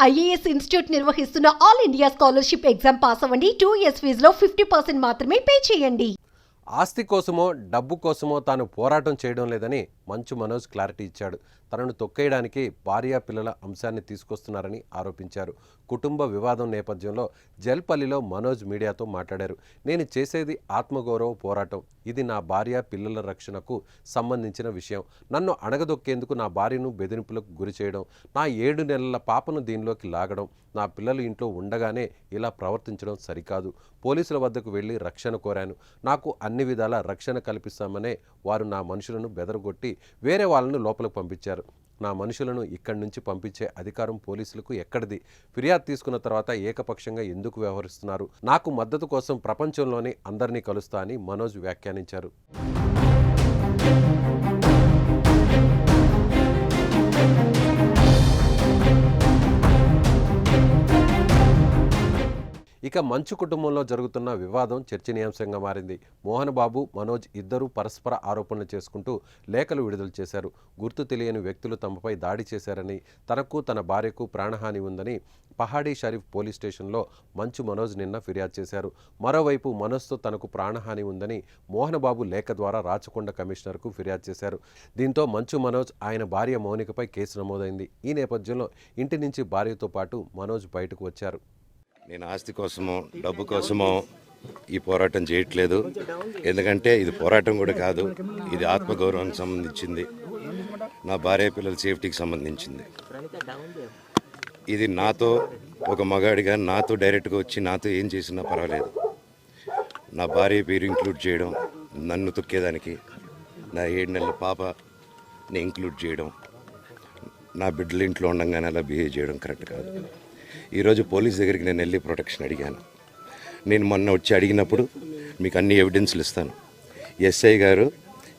IAS institute నిర్వహిస్తున్న all India scholarship exam pass అవ్వండి. 2 years ఫీజులో 50% మాత్రమే పే చేయండి. ఆస్తి కోసమో డబ్బు కోసమో తాను పోరాటం చేయడం లేదని మంచు మనోజ్ క్లారిటీ ఇచ్చాడు. తనను తొక్కేయడానికి భార్యా పిల్లల అంశాన్ని తీసుకొస్తున్నారని ఆరోపించారు. కుటుంబ వివాదం నేపథ్యంలో జల్పల్లిలో మనోజ్ మీడియాతో మాట్లాడారు. నేను చేసేది ఆత్మగౌరవ పోరాటం. ఇది నా భార్య పిల్లల రక్షణకు సంబంధించిన విషయం. నన్ను అణగదొక్కేందుకు నా భార్యను బెదిరింపులకు గురి చేయడం, నా 7 నెలల పాపను దీనిలోకి లాగడం, నా పిల్లలు ఇంట్లో ఉండగానే ఇలా ప్రవర్తించడం సరికాదు. పోలీసుల వద్దకు వెళ్ళి రక్షణ కోరాను. నాకు అన్ని విధాల రక్షణ కల్పిస్తామనే వారు నా మనుషులను బెదరగొట్టి వేరే వాళ్ళను లోపలికి పంపించారు. నా మనుషులను ఇక్కడి నుంచి పంపించే అధికారం పోలీసులకు ఎక్కడిది? ఫిర్యాదు తీసుకున్న తర్వాత ఏకపక్షంగా ఎందుకు వ్యవహరిస్తున్నారు? నాకు మద్దతు కోసం ప్రపంచంలోని అందరినీ కలుస్తా అని మనోజ్ వ్యాఖ్యానించారు. ఇక మంచు కుటుంబంలో జరుగుతున్న వివాదం చర్చనీయాంశంగా మారింది. మోహన్ బాబు, మనోజ్ ఇద్దరూ పరస్పర ఆరోపణలు చేసుకుంటూ లేఖలు విడుదల చేశారు. గుర్తు తెలియని వ్యక్తులు తమపై దాడి చేశారని, తనకు తన భార్యకు ప్రాణహాని ఉందని పహాడీ షరీఫ్ పోలీస్ స్టేషన్లో మంచు మనోజ్ నిన్న ఫిర్యాదు చేశారు. మరోవైపు మనోజ్తో తనకు ప్రాణహాని ఉందని మోహన్ బాబు లేఖ ద్వారా రాచకొండ కమిషనర్కు ఫిర్యాదు చేశారు. దీంతో మంచు మనోజ్, ఆయన భార్య మౌనికపై కేసు నమోదైంది. ఈ నేపథ్యంలో ఇంటి నుంచి భార్యతో పాటు మనోజ్ బయటకు వచ్చారు. నేను ఆస్తి కోసమో డబ్బు కోసమో ఈ పోరాటం చేయట్లేదు. ఎందుకంటే ఇది పోరాటం కూడా కాదు, ఇది ఆత్మగౌరవానికి సంబంధించింది, నా భార్య పిల్లల సేఫ్టీకి సంబంధించింది. ఇది నాతో ఒక మగాడిగా నాతో డైరెక్ట్గా వచ్చి నాతో ఏం చేసినా పర్వాలేదు. నా భార్య పేరు ఇంక్లూడ్ చేయడం, నన్ను తొక్కేదానికి, నా 7 నెలల పాపని ఇంక్లూడ్ చేయడం, నా బిడ్డల ఇంట్లో ఉండగానే అలా బిహేవ్ చేయడం కరెక్ట్ కాదు. ఈరోజు పోలీస్ దగ్గరికి నేను వెళ్ళి ప్రొటెక్షన్ అడిగాను. నేను మొన్న వచ్చి అడిగినప్పుడు మీకు అన్ని ఎవిడెన్స్లు ఇస్తాను. ఎస్ఐ గారు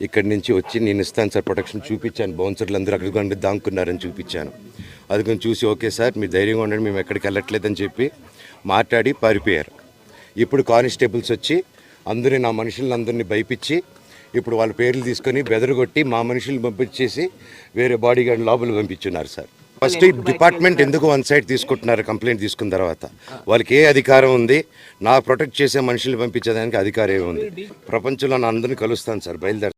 ఇక్కడి నుంచి వచ్చి నేను ఇస్తాను సార్ ప్రొటెక్షన్ చూపించాను. బౌన్సర్లు అందరూ అక్కడికి కొండ దాక్కున్నారని చూపించాను. అది కొంచెం చూసి ఓకే సార్ మీరు ధైర్యంగా ఉండండి, మేము ఎక్కడికి వెళ్ళట్లేదని చెప్పి మాట్లాడి పారిపోయారు. ఇప్పుడు కానిస్టేబుల్స్ వచ్చి అందరూ నా మనుషులందరినీ భయపించి ఇప్పుడు వాళ్ళ పేర్లు తీసుకొని బెదరగొట్టి మా మనుషులు పంపించేసి వేరే బాడీ గార్డ్ లోపల పంపించున్నారు సార్. ఫస్ట్ డిపార్ట్మెంట్ ఎందుకు వన్ సైడ్ తీసుకుంటున్నారు? కంప్లైంట్ తీసుకున్న తర్వాత వాళ్ళకి ఏ అధికారం ఉంది? నా ప్రొటెక్ట్ చేసే మనుషుల్ని పంపించేదానికి అధికారం ఏముంది? ప్రపంచంలో నా అందరినీ కలుస్తాను సార్, బయలుదేరు.